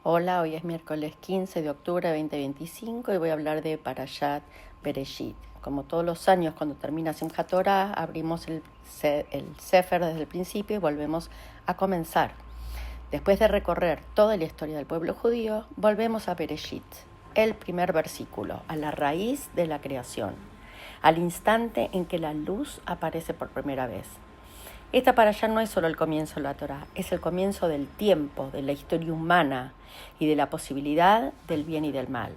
Hola, hoy es miércoles 15 de octubre de 2025 y voy a hablar de Parashat Bereshit. Como todos los años, cuando termina Simchat Torah, abrimos el Sefer desde el principio y volvemos a comenzar. Después de recorrer toda la historia del pueblo judío, volvemos a Bereshit, el primer versículo, a la raíz de la creación, al instante en que la luz aparece por primera vez. Esta parashá no es solo el comienzo de la Torá, es el comienzo del tiempo, de la historia humana y de la posibilidad del bien y del mal.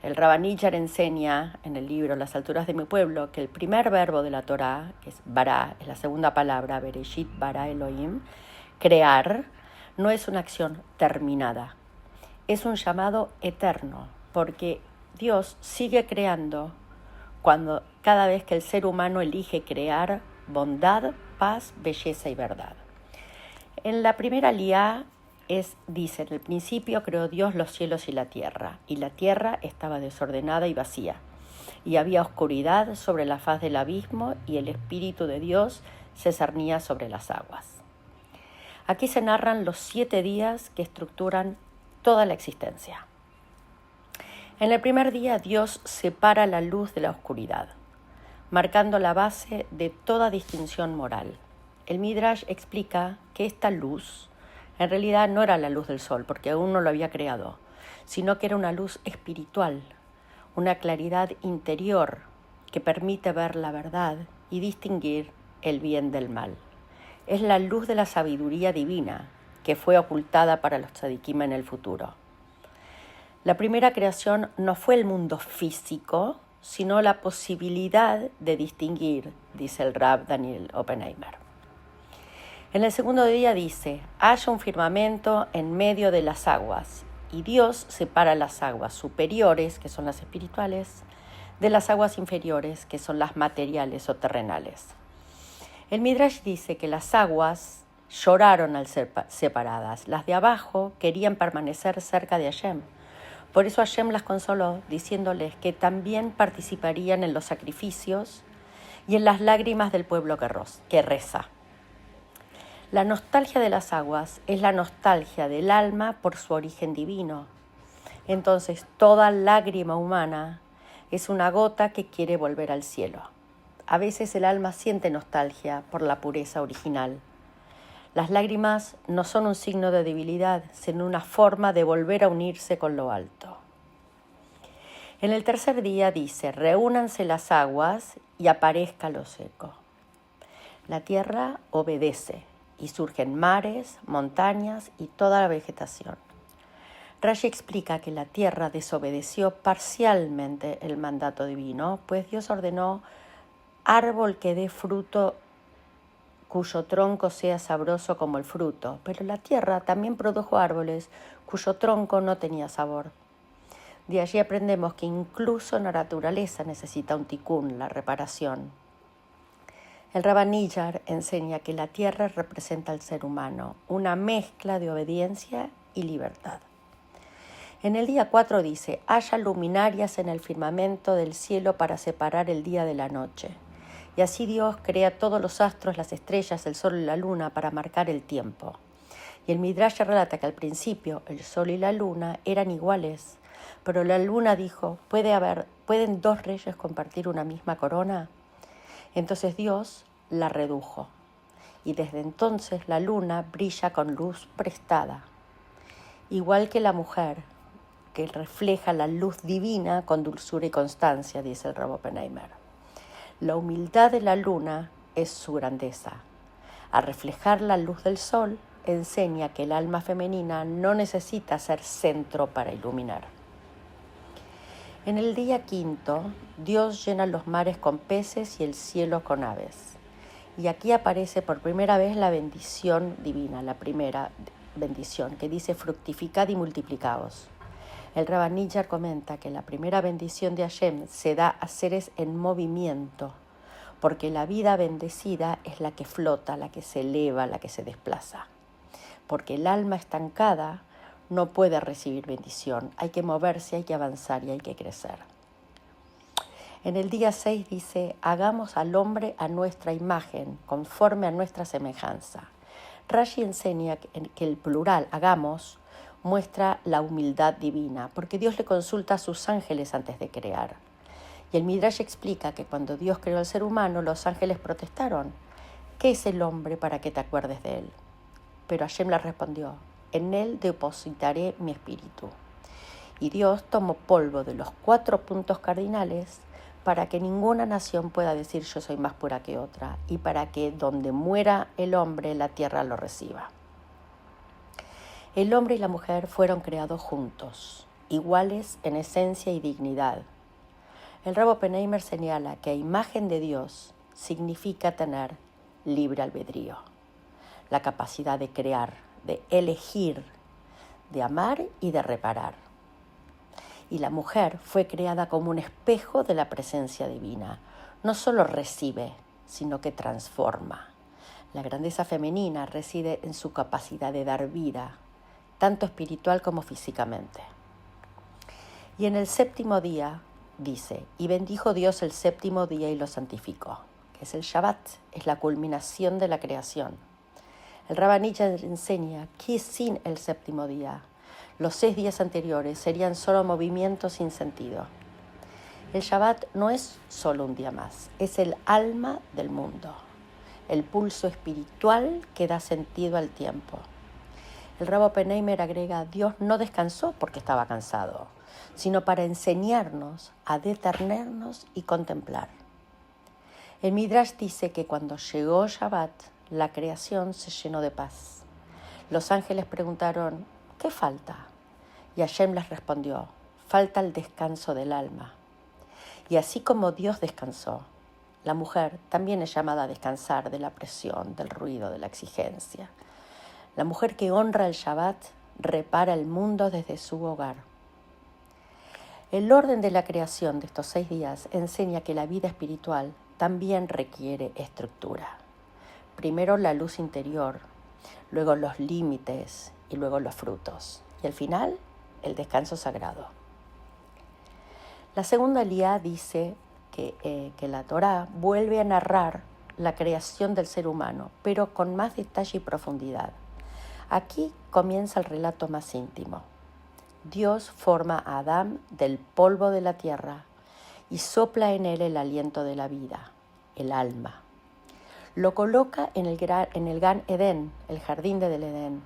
El Rabanillar enseña en el libro Las alturas de mi pueblo que el primer verbo de la Torá, que es bará, es la segunda palabra, Bereshit bara Elohim, crear, no es una acción terminada, es un llamado eterno, porque Dios sigue creando cada vez que el ser humano elige crear bondad, paz, belleza y verdad. En la primera aliyá dice, en el principio creó Dios los cielos y la tierra estaba desordenada y vacía, y había oscuridad sobre la faz del abismo, y el Espíritu de Dios se cernía sobre las aguas. Aquí se narran los 7 días que estructuran toda la existencia. En el primer día Dios separa la luz de la oscuridad, marcando la base de toda distinción moral. El Midrash explica que esta luz en realidad no era la luz del sol, porque aún no lo había creado, sino que era una luz espiritual, una claridad interior que permite ver la verdad y distinguir el bien del mal. Es la luz de la sabiduría divina que fue ocultada para los tzadikim en el futuro. La primera creación no fue el mundo físico, sino la posibilidad de distinguir, dice el Rab Daniel Oppenheimer. En el segundo día dice, haya un firmamento en medio de las aguas, y Dios separa las aguas superiores, que son las espirituales, de las aguas inferiores, que son las materiales o terrenales. El Midrash dice que las aguas lloraron al ser separadas, las de abajo querían permanecer cerca de Hashem. Por eso Hashem las consoló, diciéndoles que también participarían en los sacrificios y en las lágrimas del pueblo que reza. La nostalgia de las aguas es la nostalgia del alma por su origen divino. Entonces, toda lágrima humana es una gota que quiere volver al cielo. A veces el alma siente nostalgia por la pureza original. Las lágrimas no son un signo de debilidad, sino una forma de volver a unirse con lo alto. En el tercer día dice, reúnanse las aguas y aparezca lo seco. La tierra obedece y surgen mares, montañas y toda la vegetación. Rashi explica que la tierra desobedeció parcialmente el mandato divino, pues Dios ordenó árbol que dé fruto cuyo tronco sea sabroso como el fruto, pero la tierra también produjo árboles cuyo tronco no tenía sabor. De allí aprendemos que incluso la naturaleza necesita un tikún, la reparación. El Rabanillar enseña que la tierra representa al ser humano, una mezcla de obediencia y libertad. En el día 4 dice, haya luminarias en el firmamento del cielo para separar el día de la noche. Y así Dios crea todos los astros, las estrellas, el sol y la luna para marcar el tiempo. Y el Midrash relata que al principio el sol y la luna eran iguales, pero la luna dijo, ¿pueden 2 reyes compartir una misma corona? Entonces Dios la redujo, y desde entonces la luna brilla con luz prestada, igual que la mujer, que refleja la luz divina con dulzura y constancia, dice el Rab Oppenheimer. La humildad de la luna es su grandeza. Al reflejar la luz del sol, enseña que el alma femenina no necesita ser centro para iluminar. En el día 5, Dios llena los mares con peces y el cielo con aves. Y aquí aparece por primera vez la bendición divina, la primera bendición, que dice fructificad y multiplicaos. El Rabanillar comenta que la primera bendición de Hashem se da a seres en movimiento, porque la vida bendecida es la que flota, la que se eleva, la que se desplaza. Porque el alma estancada no puede recibir bendición, hay que moverse, hay que avanzar y hay que crecer. En el día 6 dice, hagamos al hombre a nuestra imagen, conforme a nuestra semejanza. Rashi enseña que el plural, hagamos, muestra la humildad divina, porque Dios le consulta a sus ángeles antes de crear. Y el Midrash explica que cuando Dios creó al ser humano, los ángeles protestaron: ¿qué es el hombre para que te acuerdes de él? Pero Hashem le respondió: en él depositaré mi espíritu. Y Dios tomó polvo de los 4 puntos cardinales para que ninguna nación pueda decir yo soy más pura que otra, y para que donde muera el hombre, la tierra lo reciba. El hombre y la mujer fueron creados juntos, iguales en esencia y dignidad. El Rab Oppenheimer señala que a imagen de Dios significa tener libre albedrío, la capacidad de crear, de elegir, de amar y de reparar. Y la mujer fue creada como un espejo de la presencia divina. No solo recibe, sino que transforma. La grandeza femenina reside en su capacidad de dar vida, tanto espiritual como físicamente. Y en el séptimo día, dice, y bendijo Dios el séptimo día y lo santificó, que es el Shabbat, es la culminación de la creación. El Rab Nietzsche enseña que sin el séptimo día, los 6 días anteriores serían solo movimientos sin sentido. El Shabbat no es solo un día más, es el alma del mundo, el pulso espiritual que da sentido al tiempo. El Rab Oppenheimer agrega: Dios no descansó porque estaba cansado, sino para enseñarnos a detenernos y contemplar. El Midrash dice que cuando llegó Shabbat, la creación se llenó de paz. Los ángeles preguntaron: ¿qué falta? Y Hashem les respondió: falta el descanso del alma. Y así como Dios descansó, la mujer también es llamada a descansar de la presión, del ruido, de la exigencia. La mujer que honra el Shabbat repara el mundo desde su hogar. El orden de la creación de estos 6 días enseña que la vida espiritual también requiere estructura. Primero la luz interior, luego los límites y luego los frutos. Y al final, el descanso sagrado. La segunda aliyá dice que la Torá vuelve a narrar la creación del ser humano, pero con más detalle y profundidad. Aquí comienza el relato más íntimo. Dios forma a Adán del polvo de la tierra y sopla en él el aliento de la vida, el alma. Lo coloca en el Gan Edén, el jardín del Edén,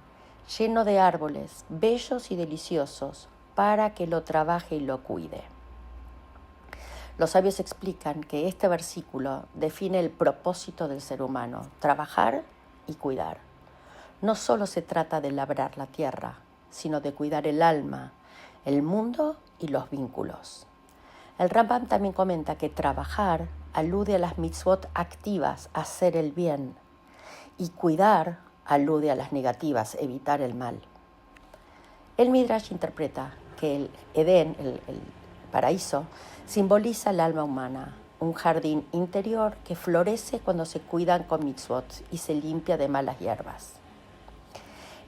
lleno de árboles bellos y deliciosos, para que lo trabaje y lo cuide. Los sabios explican que este versículo define el propósito del ser humano: trabajar y cuidar. No solo se trata de labrar la tierra, sino de cuidar el alma, el mundo y los vínculos. El Rambam también comenta que trabajar alude a las mitzvot activas, hacer el bien, y cuidar alude a las negativas, evitar el mal. El Midrash interpreta que el Edén, el paraíso, simboliza el alma humana, un jardín interior que florece cuando se cuidan con mitzvot y se limpia de malas hierbas.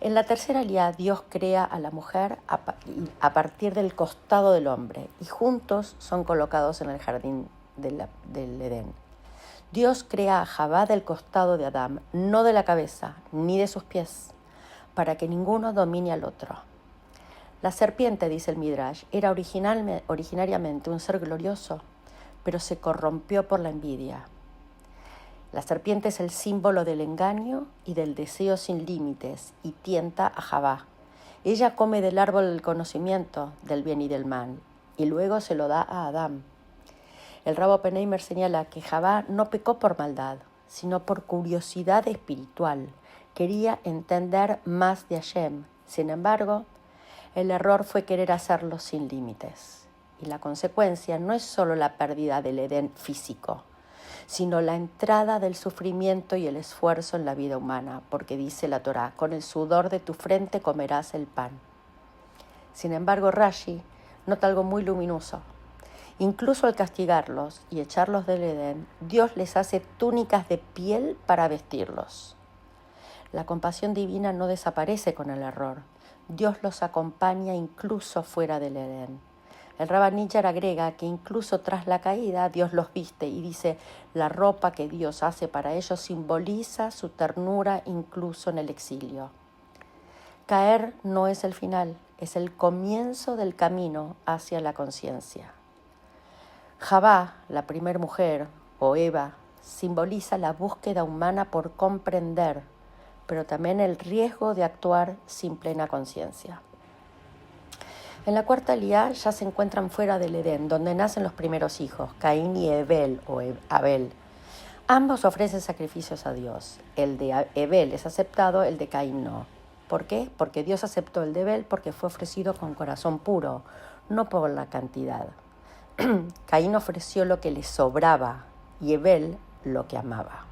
En la tercera aliyá, Dios crea a la mujer a partir del costado del hombre y juntos son colocados en el jardín del Edén. Dios crea a Javá del costado de Adán, no de la cabeza ni de sus pies, para que ninguno domine al otro. La serpiente, dice el Midrash, era originariamente un ser glorioso, pero se corrompió por la envidia. La serpiente es el símbolo del engaño y del deseo sin límites y tienta a Javá. Ella come del árbol del conocimiento del bien y del mal y luego se lo da a Adán. El Rab Oppenheimer señala que Javá no pecó por maldad, sino por curiosidad espiritual. Quería entender más de Hashem. Sin embargo, el error fue querer hacerlo sin límites. Y la consecuencia no es solo la pérdida del Edén físico, sino la entrada del sufrimiento y el esfuerzo en la vida humana, porque dice la Torá: con el sudor de tu frente comerás el pan. Sin embargo, Rashi nota algo muy luminoso. Incluso al castigarlos y echarlos del Edén, Dios les hace túnicas de piel para vestirlos. La compasión divina no desaparece con el error. Dios los acompaña incluso fuera del Edén. El Rab Nietzsche agrega que incluso tras la caída Dios los viste y dice: la ropa que Dios hace para ellos simboliza su ternura incluso en el exilio. Caer no es el final, es el comienzo del camino hacia la conciencia. Javá, la primer mujer, o Eva, simboliza la búsqueda humana por comprender, pero también el riesgo de actuar sin plena conciencia. En la cuarta Aliyá ya se encuentran fuera del Edén, donde nacen los primeros hijos, Caín y Abel, Ambos ofrecen sacrificios a Dios. El de Abel es aceptado, el de Caín no. ¿Por qué? Porque Dios aceptó el de Abel porque fue ofrecido con corazón puro, no por la cantidad. Caín ofreció lo que le sobraba y Abel lo que amaba.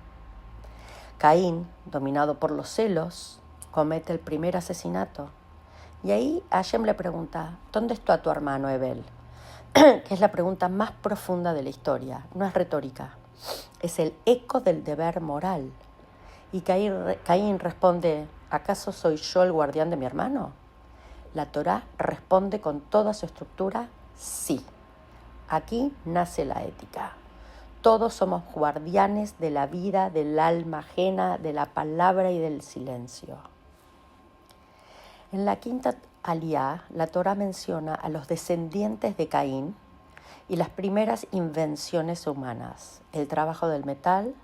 Caín, dominado por los celos, comete el primer asesinato. Y ahí Hashem le pregunta, ¿dónde está tu hermano Abel? Que es la pregunta más profunda de la historia, no es retórica. Es el eco del deber moral. Y Caín responde, ¿acaso soy yo el guardián de mi hermano? La Torá responde con toda su estructura, sí. Aquí nace la ética. Todos somos guardianes de la vida, del alma ajena, de la palabra y del silencio. En la quinta Aliyá, la Torá menciona a los descendientes de Caín y las primeras invenciones humanas, el trabajo del metal,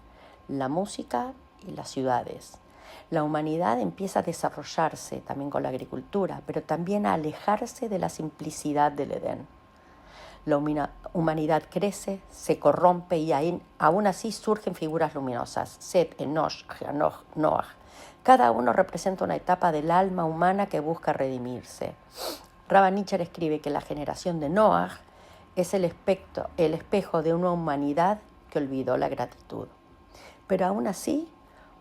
la música y las ciudades. La humanidad empieza a desarrollarse también con la agricultura, pero también a alejarse de la simplicidad del Edén. La humanidad crece, se corrompe y aún así surgen figuras luminosas, Set, Enosh, Hanoch, Noach. Cada uno representa una etapa del alma humana que busca redimirse. Rabba Nicher escribe que la generación de Noach es el espejo de una humanidad que olvidó la gratitud. Pero aún así,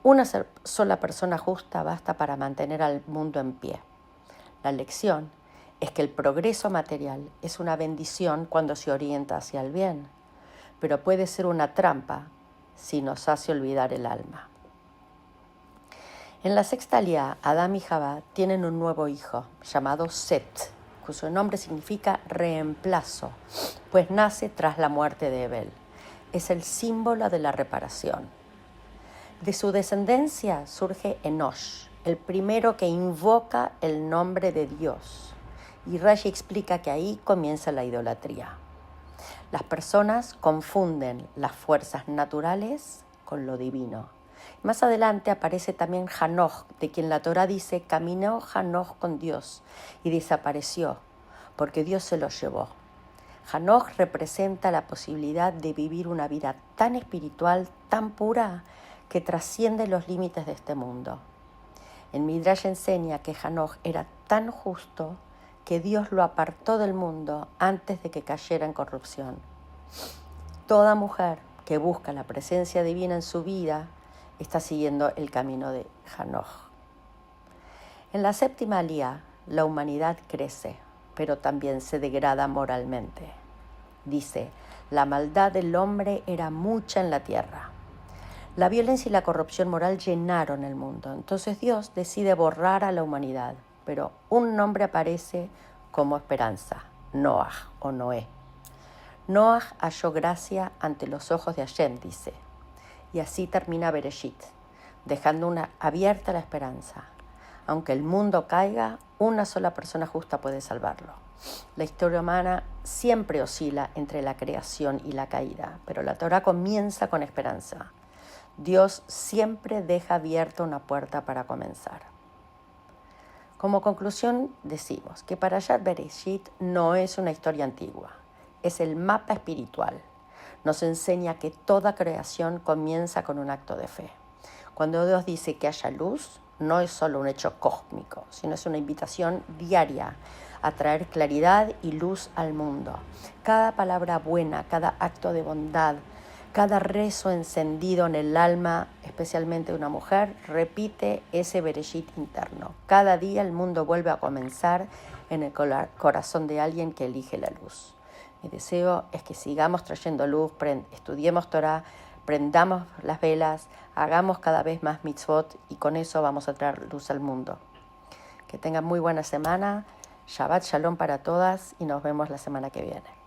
una sola persona justa basta para mantener al mundo en pie. La lección es que el progreso material es una bendición cuando se orienta hacia el bien, pero puede ser una trampa si nos hace olvidar el alma. En la sexta Aliyá, Adán y Javá tienen un nuevo hijo llamado Set, cuyo nombre significa reemplazo, pues nace tras la muerte de Abel. Es el símbolo de la reparación. De su descendencia surge Enosh, el primero que invoca el nombre de Dios. Y Rashi explica que ahí comienza la idolatría. Las personas confunden las fuerzas naturales con lo divino. Más adelante aparece también Hanoch, de quien la Torá dice, caminó Hanoch con Dios y desapareció, porque Dios se lo llevó. Hanoch representa la posibilidad de vivir una vida tan espiritual, tan pura, que trasciende los límites de este mundo. El Midrash enseña que Hanoch era tan justo que Dios lo apartó del mundo antes de que cayera en corrupción. Toda mujer que busca la presencia divina en su vida está siguiendo el camino de Hanoch. En la séptima Aliyá, la humanidad crece, pero también se degrada moralmente. Dice, la maldad del hombre era mucha en la tierra. La violencia y la corrupción moral llenaron el mundo. Entonces Dios decide borrar a la humanidad, pero un nombre aparece como esperanza, Noach o Noé. Noach halló gracia ante los ojos de Hashem, dice. Y así termina Bereshit, dejando abierta la esperanza. Aunque el mundo caiga, una sola persona justa puede salvarlo. La historia humana siempre oscila entre la creación y la caída, pero la Torá comienza con esperanza. Dios siempre deja abierta una puerta para comenzar. Como conclusión decimos que Parashat Bereshit no es una historia antigua, es el mapa espiritual. Nos enseña que toda creación comienza con un acto de fe. Cuando Dios dice que haya luz, no es solo un hecho cósmico, sino es una invitación diaria a traer claridad y luz al mundo. Cada palabra buena, cada acto de bondad, cada rezo encendido en el alma, especialmente de una mujer, repite ese Bereshit interno. Cada día el mundo vuelve a comenzar en el corazón de alguien que elige la luz. Mi deseo es que sigamos trayendo luz, estudiemos Torah, prendamos las velas, hagamos cada vez más mitzvot y con eso vamos a traer luz al mundo. Que tengan muy buena semana, Shabbat Shalom para todas y nos vemos la semana que viene.